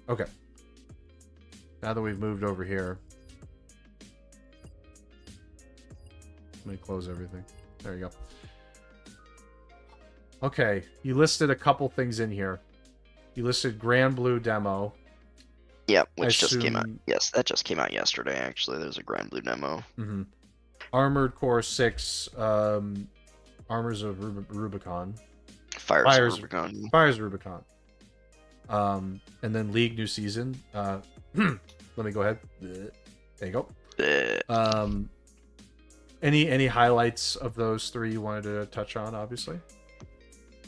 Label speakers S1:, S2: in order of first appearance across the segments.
S1: Okay. Now that we've moved over here, let me close everything. There you go. Okay, you listed a couple things in here. You listed GranBlue Demo.
S2: Yep, which just came out. Yes, that just came out yesterday, actually. There's a GranBlue Demo.
S1: Mm-hmm. Armored Core 6, Armors of Rubicon.
S2: Fires of Rubicon.
S1: Fires of Rubicon. And then League New Season. Let me go ahead. There you go. Any highlights of those three you wanted to touch on, obviously?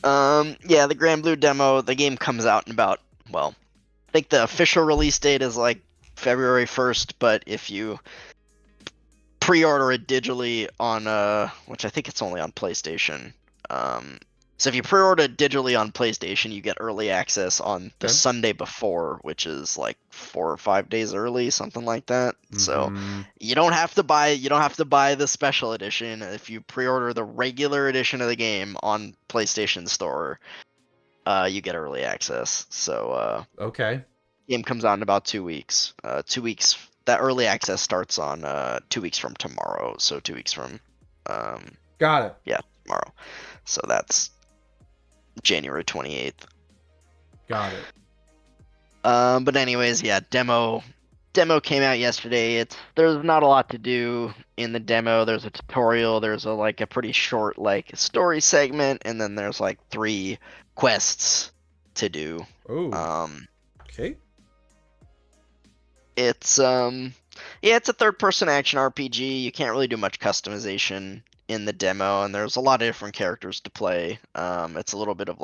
S2: Yeah, the GranBlue Demo, the game comes out in about, well, I think the official release date is like February 1st, but if you pre-order it digitally on, which I think it's only on PlayStation, so if you pre-order it digitally on PlayStation, you get early access on the Sunday before, which is like 4 or 5 days early, something like that. Mm-hmm. So you don't have to buy the special edition. If you pre-order the regular edition of the game on PlayStation Store, you get early access. So
S1: okay.
S2: Game comes out in about 2 weeks. 2 weeks. That early access starts on 2 weeks from tomorrow. So 2 weeks from.
S1: Got it.
S2: Yeah, tomorrow. So that's January 28th.
S1: Got it.
S2: But anyways, yeah, demo came out yesterday. There's not a lot to do in the demo. There's a tutorial, there's a pretty short story segment, and then there's 3 quests to do.
S1: Oh. Okay.
S2: It's it's a third-person action RPG. You can't really do much customization in the demo, and there's a lot of different characters to play. It's a little bit of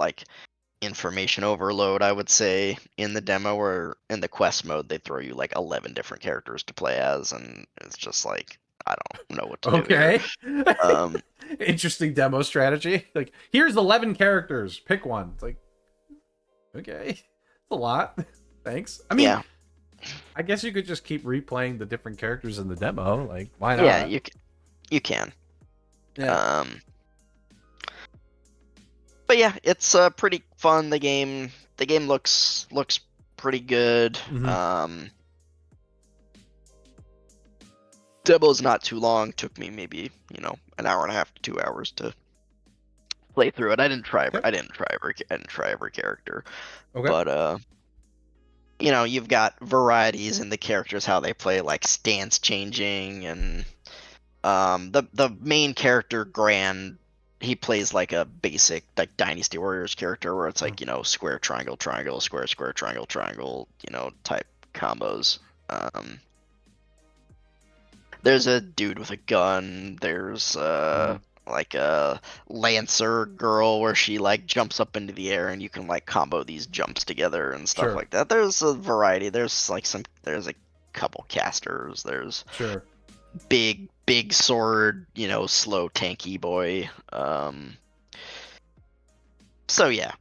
S2: information overload, I would say, in the demo, where in the quest mode they throw you 11 different characters to play as, and it's just I don't know what to do here.
S1: Interesting demo strategy. Here's 11 characters, pick one. It's okay, it's a lot. Thanks. I mean, yeah. I guess you could just keep replaying the different characters in the demo. Why not?
S2: Yeah, you can. Yeah. But yeah, it's pretty fun. The game looks pretty good. Mm-hmm. Demo's not too long. Took me maybe an hour and a half to 2 hours to play through it. I didn't try every character. Okay. But you've got varieties in the characters, how they play, stance changing, and the main character he plays a basic Dynasty Warriors character where it's square triangle triangle square square triangle triangle type combos. There's a dude with a gun. There's a Lancer girl where she jumps up into the air and you can combo these jumps together and stuff like that. There's a variety. There's there's a couple casters. There's big sword, slow tanky boy. So yeah.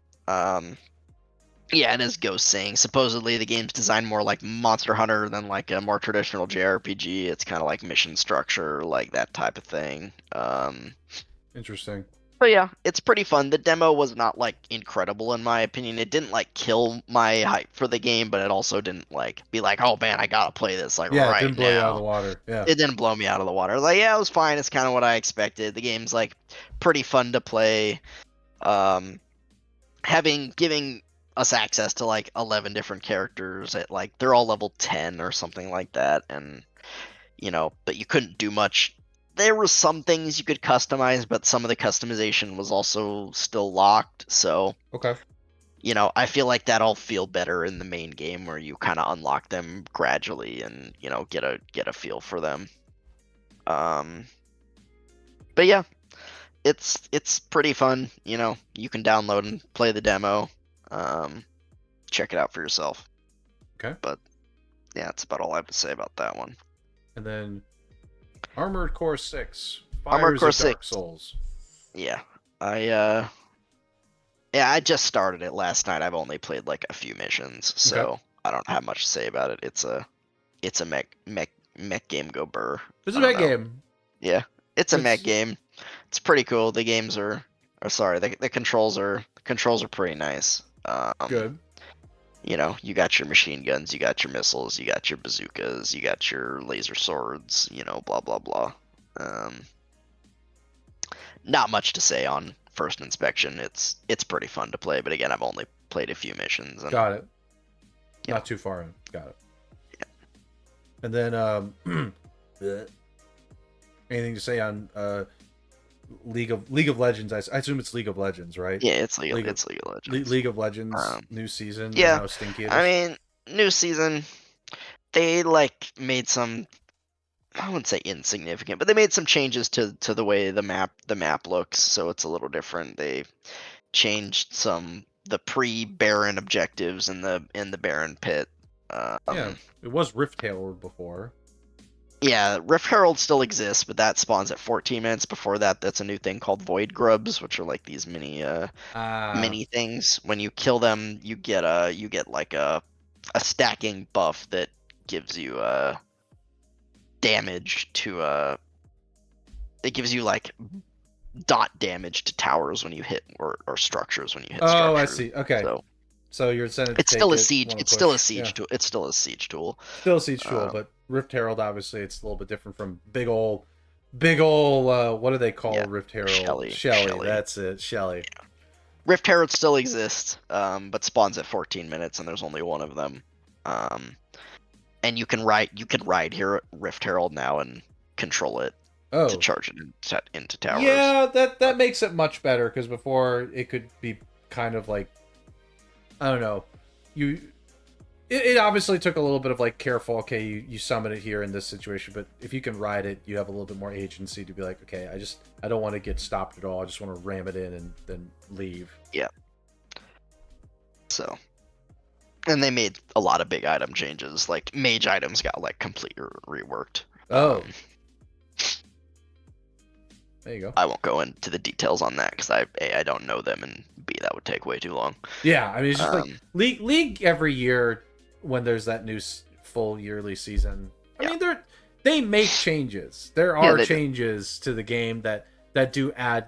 S2: Yeah, and as Ghost saying, supposedly the game's designed more like Monster Hunter than a more traditional JRPG. It's kind of mission structure, that type of thing.
S1: Interesting.
S2: But yeah, it's pretty fun. The demo was not incredible in my opinion. It didn't kill my hype for the game, but it also didn't be oh man, I gotta play this right now.
S1: It didn't blow you out of the water. Yeah.
S2: It didn't blow me out of the water. Yeah, it was fine. It's kind of what I expected. The game's pretty fun to play. Giving us access to 11 different characters at they're all level 10 or something like that, and but you couldn't do much. There were some things you could customize, but some of the customization was also still locked. So
S1: okay,
S2: I feel that'll feel better in the main game where you kind of unlock them gradually and get a feel for them. But yeah, it's pretty fun. You can download and play the demo. Check it out for yourself.
S1: Okay.
S2: But yeah, that's about all I have to say about that one.
S1: And then Armored Core 6.
S2: Armored Core 6.
S1: Dark Souls.
S2: Yeah. I just started it last night. I've only played a few missions, so I don't have much to say about it. It's a mech game go burr.
S1: It's a mech game.
S2: Yeah. It's a mech game. It's pretty cool. The games the controls are pretty nice.
S1: Good.
S2: You know, you got your machine guns, you got your missiles, you got your bazookas, you got your laser swords, you know, blah blah blah. Um, Not much to say on first inspection. It's pretty fun to play, but again, I've only played a few missions. And,
S1: Got it.
S2: Yeah.
S1: Not too far in. Got it.
S2: Yeah.
S1: And then anything to say on League of Legends? I assume it's League of Legends, right?
S2: Yeah, it's League of Legends.
S1: League of Legends new season.
S2: Yeah,
S1: And how stinky it is.
S2: I mean, new season, they like made some, I wouldn't say insignificant, but they made some changes to the way the map looks, so it's a little different. They changed the pre-Baron objectives in the Baron pit.
S1: Yeah, it was Rift Herald before.
S2: Yeah, Rift Herald still exists, but that spawns at 14 minutes. Before that, that's a new thing called Void Grubs, which are like these mini things. When you kill them, you get like a stacking buff that gives you damage to it gives you like dot damage to towers when you hit or structures when you hit structures.
S1: Oh, I see. Okay. So you're incentive.
S2: It's still a siege. It's still a siege tool. It's still a siege tool.
S1: Still a siege tool, but Rift Herald obviously it's a little bit different from big ol' what do they call Rift Herald? Shelly. That's it. Shelly.
S2: Yeah. Rift Herald still exists, but spawns at 14 minutes, and there's only one of them. And you can ride here Rift Herald now and control it to charge it into towers.
S1: Yeah, that makes it much better, because before it could be kind of like, I don't know, it obviously took a little bit of like careful. Okay, you summon it here in this situation, but if you can ride it, you have a little bit more agency to be like, okay, I don't want to get stopped at all. I just want to ram it in and then leave.
S2: Yeah. So, and they made a lot of big item changes. Like mage items got like completely reworked.
S1: Oh. There you go.
S2: I won't go into the details on that because I don't know them, and B, that would take way too long.
S1: Yeah, I mean, it's just like League every year when there's that new full yearly season. I mean, they make changes. There are changes to the game that do add.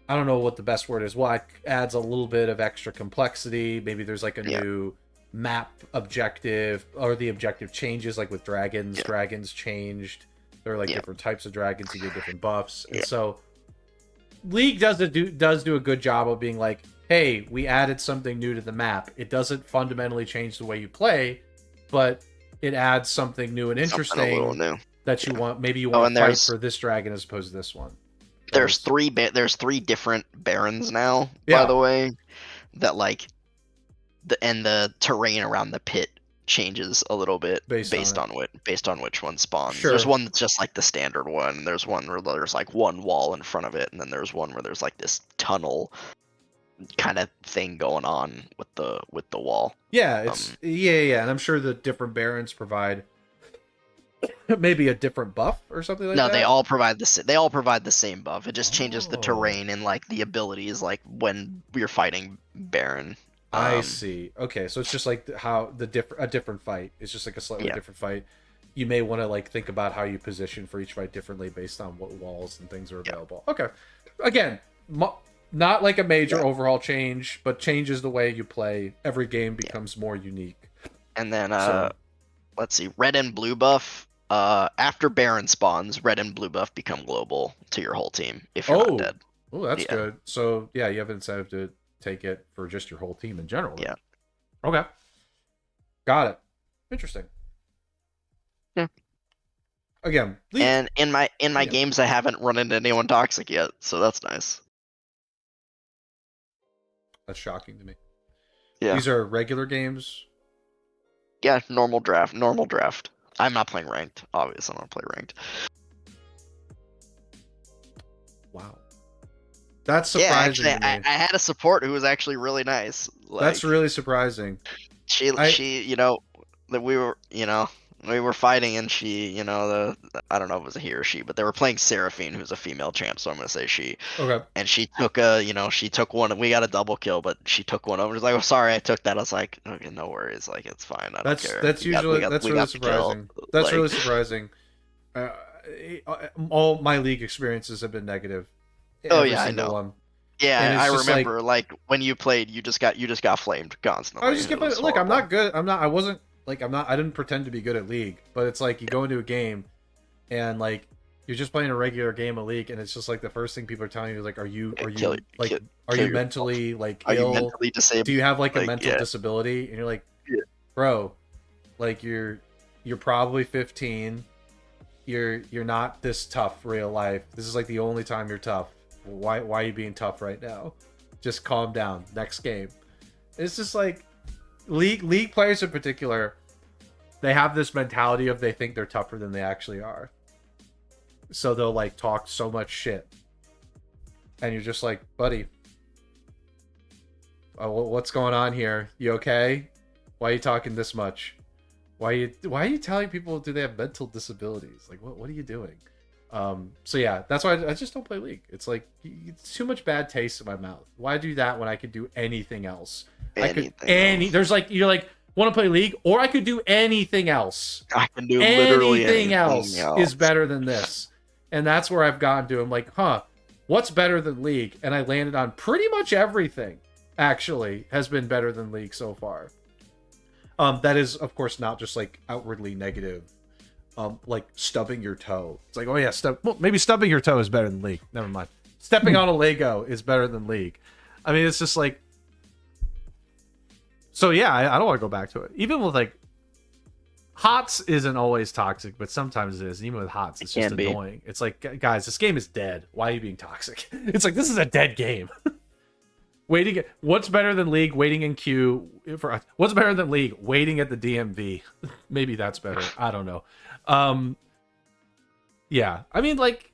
S1: I don't know what the best word is. Well, it adds a little bit of extra complexity. Maybe there's like a new map objective, or the objective changes, like with dragons. Dragons changed. There are like different types of dragons who get different buffs, and so League does do a good job of being like, hey, we added something new to the map. It doesn't fundamentally change the way you play, but it adds something new and interesting that you want. Maybe you want to fight for this dragon as opposed to this one.
S2: There's three different barons now, by the way, that like the terrain around the pit changes a little bit based on which one spawns.
S1: Sure.
S2: There's one that's just like the standard one. There's one where there's like one wall in front of it, and then there's one where there's like this tunnel kind of thing going on with the wall.
S1: Yeah, it's and I'm sure the different barons provide maybe a different buff or something like that.
S2: No, they all provide the same buff. It just changes the terrain and like the abilities, like when you're fighting Baron.
S1: I see. Okay, so it's just like how a different fight. It's just like a slightly different fight. You may want to like think about how you position for each fight differently based on what walls and things are available. Okay, again, not like a major overhaul change, but changes the way you play. Every game becomes more unique.
S2: And then let's see, red and blue buff. After Baron spawns, red and blue buff become global to your whole team if you're not dead.
S1: Oh, that's good. So yeah, you have an incentive to take it for just your whole team in general.
S2: Yeah.
S1: Okay. Got it. Interesting.
S2: Yeah.
S1: Again,
S2: and in my games, I haven't run into anyone toxic yet, so that's nice.
S1: That's shocking to me.
S2: Yeah.
S1: These are regular games.
S2: Yeah, normal draft. I'm not playing ranked. Obviously, I'm not playing ranked.
S1: Wow. That's surprising.
S2: Yeah, actually, I had a support who was actually really nice. Like,
S1: that's really surprising.
S2: She, that we were fighting, and she, I don't know if it was a he or she, but they were playing Seraphine, who's a female champ, so I'm gonna say she.
S1: Okay.
S2: And she took one. We got a double kill, but she took one over. She's like, "Oh, sorry, I took that." I was like, "Okay, no worries. Like, it's fine. I don't care."
S1: That's really surprising. That's really surprising. All my League experiences have been negative.
S2: I know. Yeah, I
S1: just
S2: remember like when you played, you just got flamed constantly.
S1: I was just
S2: It was
S1: look, I'm
S2: horrible.
S1: not good. I wasn't like I didn't pretend to be good at League, but it's like you go into a game and like you're just playing a regular game of League, and it's just like the first thing people are telling you is like, are you like are
S2: Kill
S1: you
S2: yourself.
S1: mentally like
S2: Are you
S1: ill?
S2: mentally
S1: Do
S2: disabled?
S1: you have like a
S2: Like,
S1: mental
S2: yeah.
S1: disability? And you're like,
S2: Yeah.
S1: bro, like you're probably 15. You're not this tough real life. This is like the only time you're tough. Why are you being tough right now? Just calm down. Next game. It's just like league players in particular, they have this mentality of they think they're tougher than they actually are. So they'll like talk so much shit. And you're just like, buddy, what's going on here? You okay? Why are you talking this much? Why are you telling people do they have mental disabilities? Like what are you doing? So yeah, that's why I just don't play League. It's like it's too much bad taste in my mouth. Why do that when I could do anything else? There's like you're like want to play League, or I could do anything else.
S2: I can do literally
S1: anything else is better than this. And that's where I've gotten to. I'm like, what's better than League? And I landed on pretty much everything. Actually, has been better than League so far. That is, of course, not just like outwardly negative. Like stubbing your toe. It's like, oh yeah, maybe stubbing your toe is better than League. Never mind. Stepping on a Lego is better than League. I mean, it's just like. So yeah, I don't want to go back to it. Even with like, HOTS isn't always toxic, but sometimes it is. And even with HOTS, it's just annoying. It's like, guys, this game is dead. Why are you being toxic? It's like this is a dead game. What's better than League? Waiting in queue for what's better than League? Waiting at the DMV. Maybe that's better. I don't know. Yeah, I mean, like,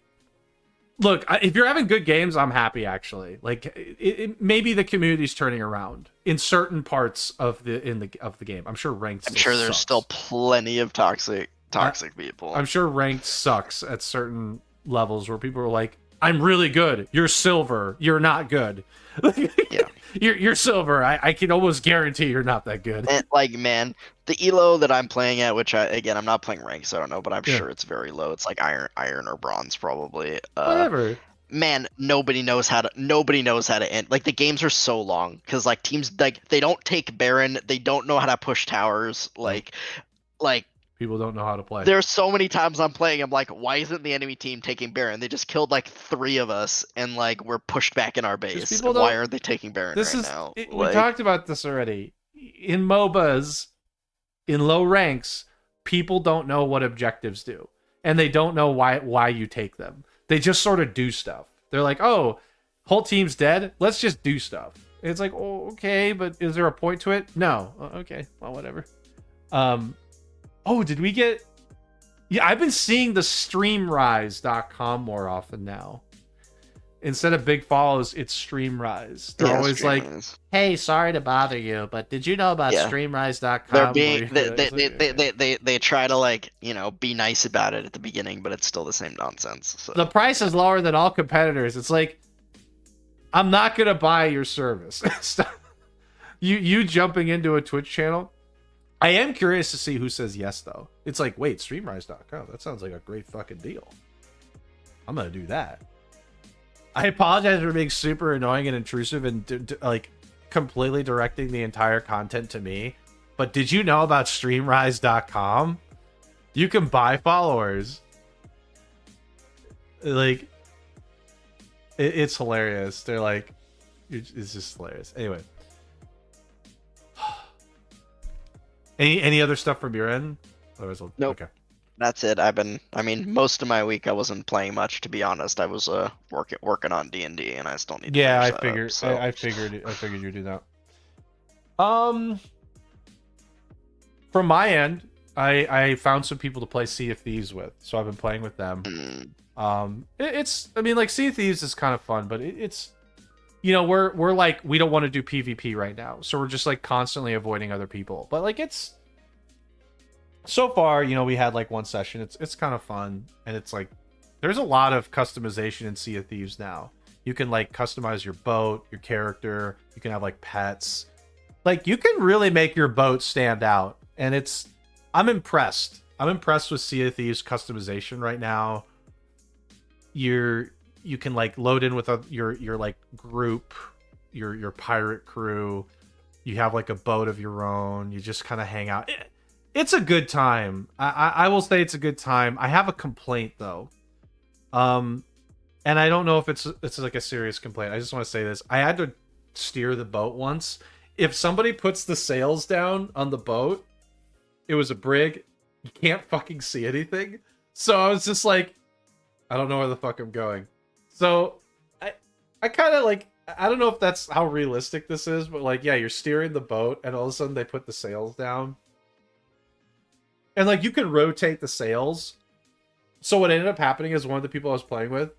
S1: look, if you're having good games, I'm happy. Actually, like, maybe the community's turning around in certain parts of the game. I'm sure ranked.
S2: I'm sure there's still plenty of toxic people.
S1: I'm sure ranked sucks at certain levels where people are like, I'm really good. You're silver. You're not good.
S2: Yeah.
S1: You're silver. I can almost guarantee you're not that good.
S2: And, like, man, the elo that I'm playing at, which I'm not playing ranked, so I don't know, but I'm sure it's very low. It's like iron or bronze probably.
S1: Whatever.
S2: Man, nobody knows how to end. Like, the games are so long because like teams like they don't take Baron, they don't know how to push towers. Like
S1: people don't know how to play.
S2: There's so many times I'm playing, I'm like, why isn't the enemy team taking Baron? They just killed like 3 of us, and like we're pushed back in our base. Why are they taking Baron now?
S1: We talked about this already. In MOBAs, in low ranks, people don't know what objectives do, and they don't know why you take them. They just sort of do stuff. They're like, oh, whole team's dead. Let's just do stuff. It's like, oh, okay, but is there a point to it? No. Okay, well, whatever. Oh, did we get... Yeah, I've been seeing the streamrise.com more often now. Instead of big follows, it's Streamrise. They're always like, hey, sorry to bother you, but did you know about streamrise.com?
S2: They try to, like, you know, be nice about it at the beginning, but it's still the same nonsense. So.
S1: The price is lower than all competitors. It's like, I'm not going to buy your service. you jumping into a Twitch channel. I am curious to see who says yes, though. It's like, wait, streamrise.com. That sounds like a great fucking deal. I'm going to do that. I apologize for being super annoying and intrusive and like completely directing the entire content to me. But did you know about streamrise.com? You can buy followers. Like, it's hilarious. They're like, it's just hilarious. Anyway. Any other stuff from your end?
S2: Nope. Okay. That's it. Most of my week I wasn't playing much, to be honest. I was working on D&D, and I still need to
S1: I figured you'd do that. From my end, I found some people to play Sea of Thieves with, so I've been playing with them. Sea of Thieves is kind of fun, but it's we're like, we don't want to do PvP right now, so we're just like constantly avoiding other people. But like, it's so far, we had like one session. It's kind of fun, and it's like there's a lot of customization in Sea of Thieves now. You can like customize your boat, your character. You can have like pets. Like, you can really make your boat stand out, and I'm impressed. I'm impressed with Sea of Thieves customization right now. you can like load in with your like group, your pirate crew. You have like a boat of your own. You just kind of hang out. It's a good time. I will say it's a good time. I have a complaint though. And I don't know if it's like a serious complaint. I just want to say this. I had to steer the boat once. If somebody puts the sails down on the boat, it was a brig. You can't fucking see anything. So I was just like, I don't know where the fuck I'm going. So I kind of like, I don't know if that's how realistic this is, but like, yeah, you're steering the boat and all of a sudden they put the sails down. And like, you can rotate the sails. So what ended up happening is one of the people I was playing with,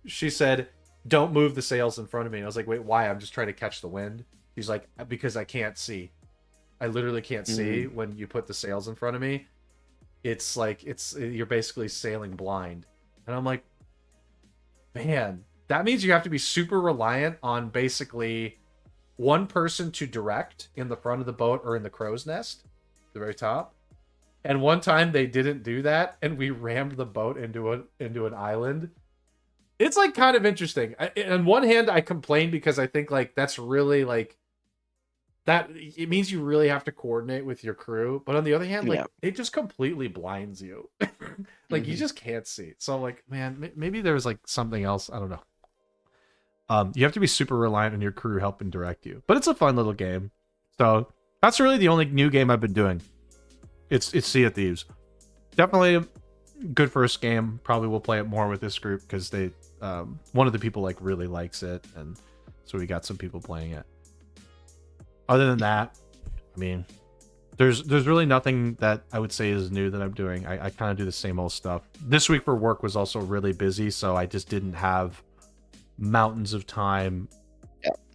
S1: she said, don't move the sails in front of me. And I was like, wait, why? I'm just trying to catch the wind. He's like, because I can't see. I literally can't see when you put the sails in front of me. It's like, you're basically sailing blind. And I'm like, man, that means you have to be super reliant on basically one person to direct in the front of the boat or in the crow's nest, the very top. And one time they didn't do that, and we rammed the boat into an island. It's like kind of interesting. On one hand, I complain because I think like that's really like that. It means you really have to coordinate with your crew. But on the other hand, like it just completely blinds you. Like you just can't see. So I'm like, man, maybe there's like something else. I don't know. You have to be super reliant on your crew helping direct you. But it's a fun little game. So that's really the only new game I've been doing. It's Sea of Thieves. Definitely a good first game. Probably will play it more with this group because they one of the people like really likes it, and so we got some people playing it. Other than that, I mean, there's really nothing that I would say is new that I'm doing. I kind of do the same old stuff. This week for work was also really busy, so I just didn't have mountains of time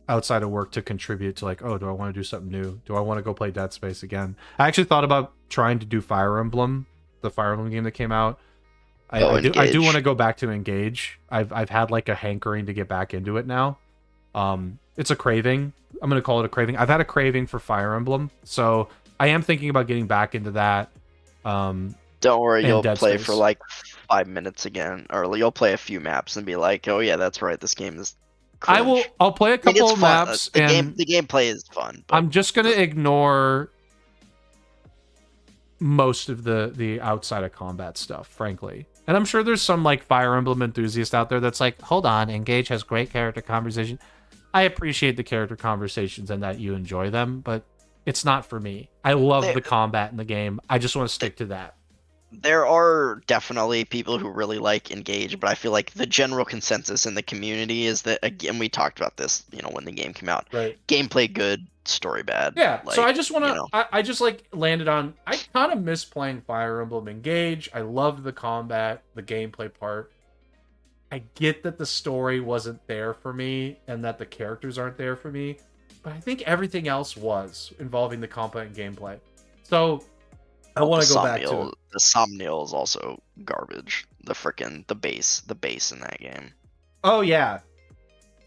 S1: outside of work to contribute to like, oh, do I want to do something new? Do I want to go play Dead Space again? I actually thought about trying to do Fire Emblem, the Fire Emblem game that came out. I do want to go back to Engage. I've had like a hankering to get back into it now. It's a craving. I'm gonna call it a craving. I've had a craving for Fire Emblem, so I am thinking about getting back into that.
S2: Don't worry, you'll
S1: Dead
S2: play
S1: Space.
S2: for like 5 minutes again, or you'll play a few maps and be like, "Oh yeah, that's right, this game is." Cringe.
S1: I'll play a couple of maps,
S2: the
S1: and
S2: the gameplay is fun. But
S1: I'm just gonna ignore most of the outside of combat stuff, frankly. And I'm sure there's some like Fire Emblem enthusiast out there that's like, hold on, Engage has great character conversation. I appreciate the character conversations and that you enjoy them, but it's not for me. I love the combat in the game. I just want to stick to that.
S2: There are definitely people who really like Engage, but I feel like the general consensus in the community is that, again, we talked about this, when the game came out.
S1: Right.
S2: Gameplay good, story bad.
S1: Yeah,
S2: like,
S1: so I just want to, I just like landed on, I kind of miss playing Fire Emblem Engage. I loved the combat, the gameplay part. I get that the story wasn't there for me and that the characters aren't there for me, but I think everything else was involving the combat and gameplay. So I want to go back to it.
S2: The Somniel is also garbage. The base in that game.
S1: Oh yeah.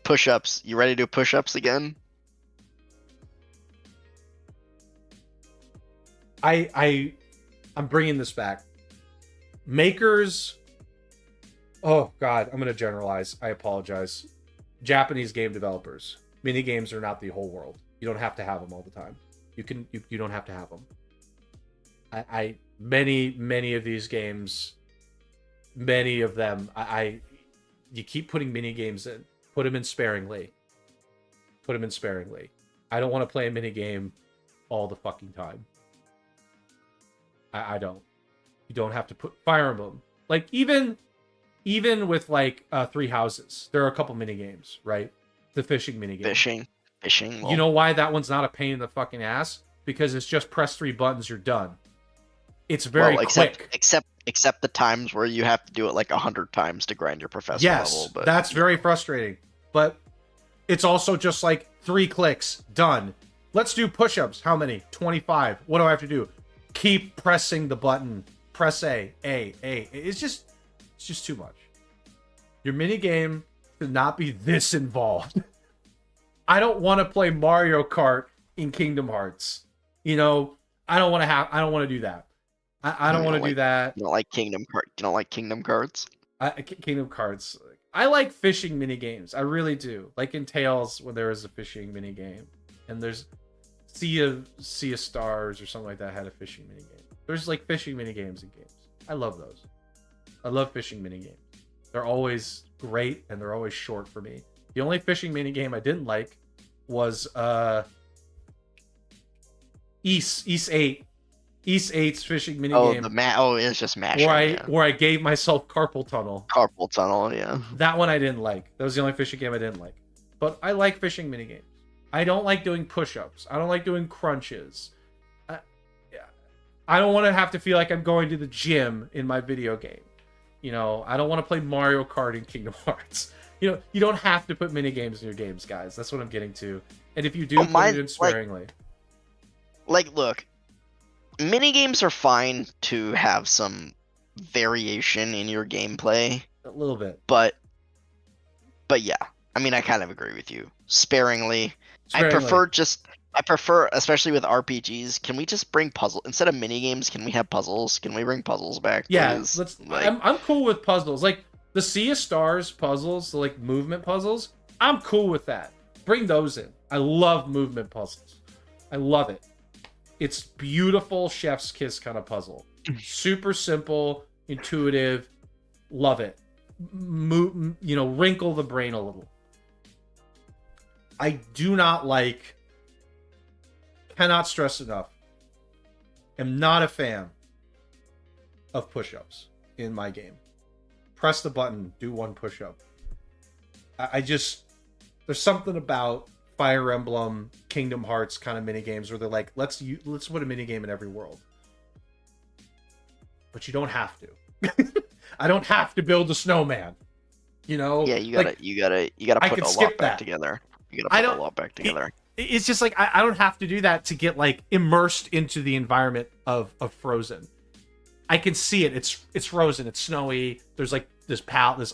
S2: Push-ups. You ready to do push-ups again?
S1: I'm bringing this back. Makers. Oh God, I'm gonna generalize. I apologize. Japanese game developers. Mini games are not the whole world. You don't have to have them all the time. You don't have to have them. Many of these games, many of them, you keep putting mini games in. Put them in sparingly. Put them in sparingly. I don't want to play a mini game all the fucking time. I don't. You don't have to put Fire Emblem. Like even with like 3 Houses, there are a couple mini games, right? The fishing mini game.
S2: Fishing.
S1: You know why that one's not a pain in the fucking ass? Because it's just press 3 buttons, you're done. It's very quick.
S2: Except the times where you have to do it like 100 times to grind your professor level. But
S1: that's very frustrating. But it's also just like 3 clicks, done. Let's do push-ups. How many? 25. What do I have to do? Keep pressing the button. Press A. It's just too much. Your mini game should not be this involved. I don't want to play Mario Kart in Kingdom Hearts. I don't want to do that. I don't want to do that.
S2: You don't like Kingdom Cards?
S1: Kingdom Cards. I like fishing mini games. I really do. Like in Tales, when there was a fishing mini game, and there's Sea of Stars or something like that had a fishing mini game. There's like fishing mini games in games. I love those. I love fishing mini games. They're always great and they're always short for me. The only fishing mini game I didn't like was East 8's fishing mini game.
S2: It's just mashing.
S1: Where I gave myself carpal tunnel.
S2: Carpal tunnel, yeah.
S1: That one I didn't like. That was the only fishing game I didn't like. But I like fishing mini games. I don't like doing push-ups. I don't like doing crunches. I don't want to have to feel like I'm going to the gym in my video game. You know, I don't want to play Mario Kart in Kingdom Hearts. You know, you don't have to put mini games in your games, guys. That's what I'm getting to. And if you do, put it in sparingly.
S2: Like, look, mini games are fine to have some variation in your gameplay.
S1: A little bit.
S2: But yeah, I mean, I kind of agree with you. Sparingly. I prefer, especially with RPGs, can we just bring puzzle instead of mini games? Can we have puzzles? Can we bring puzzles back?
S1: Yeah,
S2: please?
S1: I'm cool with puzzles. Like the Sea of Stars puzzles, the like movement puzzles. I'm cool with that. Bring those in. I love movement puzzles. I love it. It's beautiful chef's kiss kind of puzzle. Super simple, intuitive. Love it. Wrinkle the brain a little. I do not like. Cannot stress enough. Am not a fan of push-ups in my game. Press the button, do one push-up. I just there's something about Fire Emblem, Kingdom Hearts kind of mini games where they're like, let's put a mini game in every world. But you don't have to. I don't have to build a snowman. You know?
S2: Yeah, you gotta put a lot back together. You gotta put a lot back together.
S1: It's just like I don't have to do that to get like immersed into the environment of Frozen. I can see it. It's frozen. It's snowy. There's like this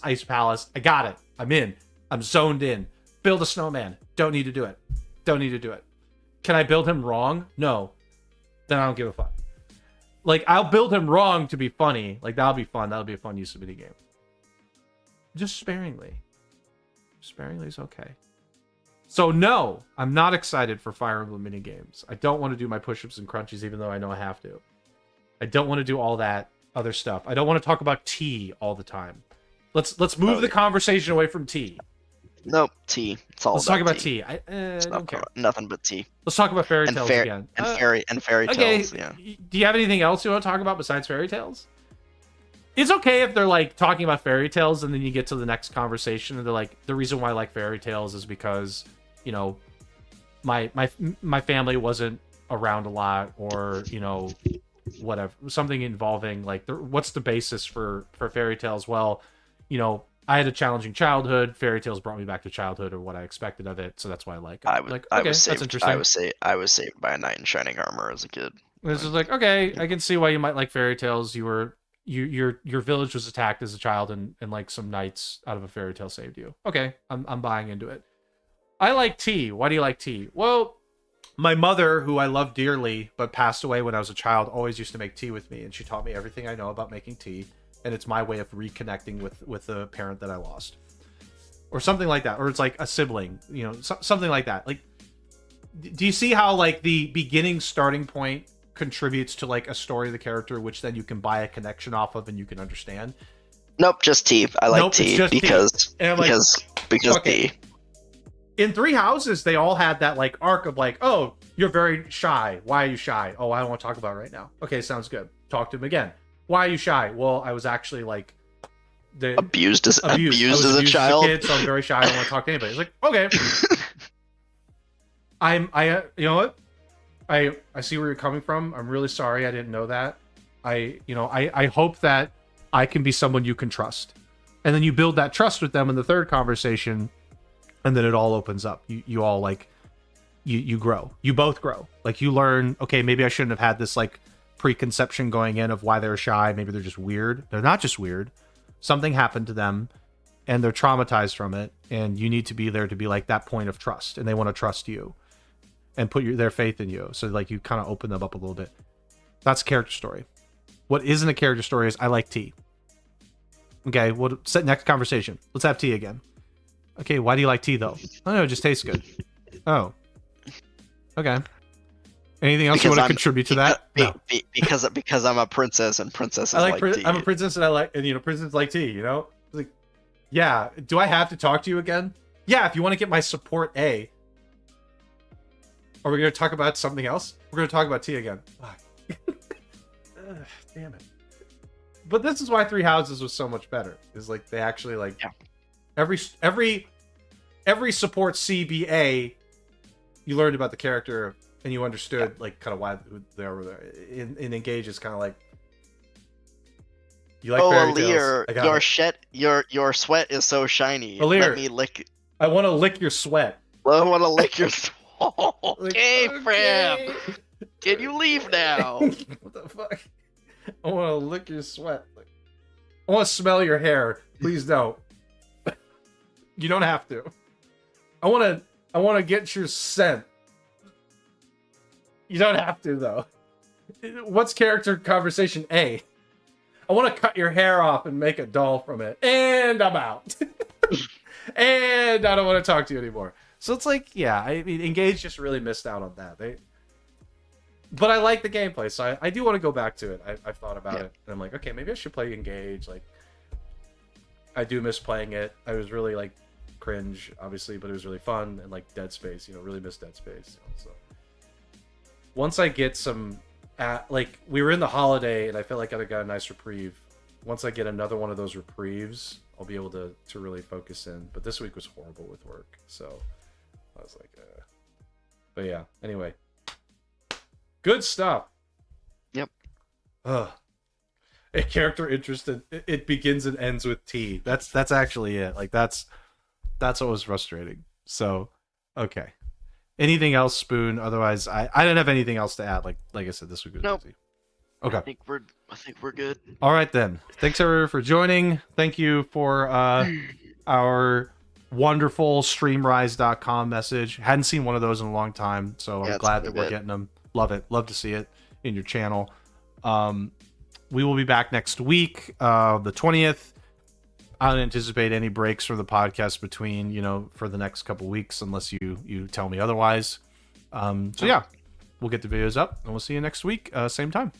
S1: ice palace. I got it. I'm in. I'm zoned in. Build a snowman. Don't need to do it. Don't need to do it. Can I build him wrong? No. Then I don't give a fuck. Like I'll build him wrong to be funny. Like that'll be fun. That'll be a fun use of mini game. Just sparingly. Sparingly is okay. So no, I'm not excited for Fire Emblem mini games. I don't want to do my push-ups and crunches, even though I know I have to. I don't want to do all that other stuff. I don't want to talk about tea all the time. Let's move the conversation away from tea.
S2: Nope, tea. It's all.
S1: Let's talk about tea. I don't care.
S2: Nothing but tea.
S1: Let's talk about fairy tales again.
S2: Fairy tales. Yeah.
S1: Do you have anything else you want to talk about besides fairy tales? It's okay if they're like talking about fairy tales and then you get to the next conversation and they're like, the reason why I like fairy tales is because, you know, my family wasn't around a lot, or, you know, whatever, something involving like what's the basis for fairy tales? Well, you know, I had a challenging childhood. Fairy tales brought me back to childhood or what I expected of it, so that's why I like it. That's interesting.
S2: I was saved by a knight in shining armor as a kid.
S1: This is like, okay, I can see why you might like fairy tales. Your village was attacked as a child, and like some knights out of a fairy tale saved you. Okay, I'm buying into it. I like tea. Why do you like tea? Well, my mother, who I love dearly but passed away when I was a child, always used to make tea with me, and she taught me everything I know about making tea, and it's my way of reconnecting with a parent that I lost, or something like that, or it's like a sibling, you know, something like that. Like, do you see how like the beginning starting point contributes to like a story of the character, which then you can buy a connection off of and you can understand?
S2: Nope, just tea. I like tea because
S1: tea. In Three Houses, they all had that like arc of like, oh, you're very shy. Why are you shy? Oh, I don't want to talk about it right now. Okay, sounds good. Talk to him again. Why are you shy? Well, I was actually like
S2: abused as a child.
S1: As a kid, so I'm very shy. I don't want to talk to anybody. It's like, okay. You know what? I see where you're coming from. I'm really sorry. I didn't know that. I hope that I can be someone you can trust. And then you build that trust with them in the third conversation, and then it all opens up. You all like, you grow. You both grow. Like you learn, okay, maybe I shouldn't have had this like preconception going in of why they're shy. Maybe they're just weird. They're not just weird. Something happened to them and they're traumatized from it. And you need to be there to be like that point of trust. And they want to trust you and put their faith in you. So like you kind of open them up a little bit. That's a character story. What isn't a character story is I like tea. Okay, well, set next conversation. Let's have tea again. Okay, why do you like tea though? Oh no, it just tastes good. Oh, okay. Anything else you want to contribute to that? No.
S2: Because I'm a princess and princesses like tea.
S1: I'm a princess and princesses like tea. You know, like, yeah. Do I have to talk to you again? Yeah. If you want to get my support A. Are we going to talk about something else? We're going to talk about tea again. Damn it. But this is why Three Houses was so much better. Is like they actually like every support CBA, you learned about the character and you understood like kind of why they were there. In Engage is kind of like you like fairy tales.
S2: Your sweat is so shiny.
S1: Alir,
S2: let me lick.
S1: I want to lick your sweat.
S2: I want to lick your sweat. Okay, Fram. Can you leave now?
S1: What the fuck? I want to lick your sweat. I want to smell your hair. Please don't. You don't have to. I want to get your scent. You don't have to though. What's character conversation A? I want to cut your hair off and make a doll from it. And I'm out. And I don't want to talk to you anymore. So it's like, yeah, I mean, Engage just really missed out on that. But I like the gameplay, so I do want to go back to it. I've thought about it, and I'm like, okay, maybe I should play Engage. Like, I do miss playing it. I was really like cringe, obviously, but it was really fun, and like Dead Space, really miss Dead Space. So once I get some, like we were in the holiday, and I felt like I got a nice reprieve. Once I get another one of those reprieves, I'll be able to really focus in. But this week was horrible with work, so I was like, but yeah. Anyway. Good stuff. Yep. A character interested. It begins and ends with T. That's actually it. Like that's what was frustrating. So, okay. Anything else, Spoon? Otherwise, I didn't have anything else to add. Like I said, this week was busy. Okay.
S2: I think we're good.
S1: All right then. Thanks everyone for joining. Thank you for our wonderful streamrise.com message. Hadn't seen one of those in a long time, so I'm glad that we're getting them. Love it. Love to see it in your channel. We will be back next week, the 20th. I don't anticipate any breaks from the podcast between, for the next couple weeks, unless you tell me otherwise. So yeah, we'll get the videos up and we'll see you next week, same time.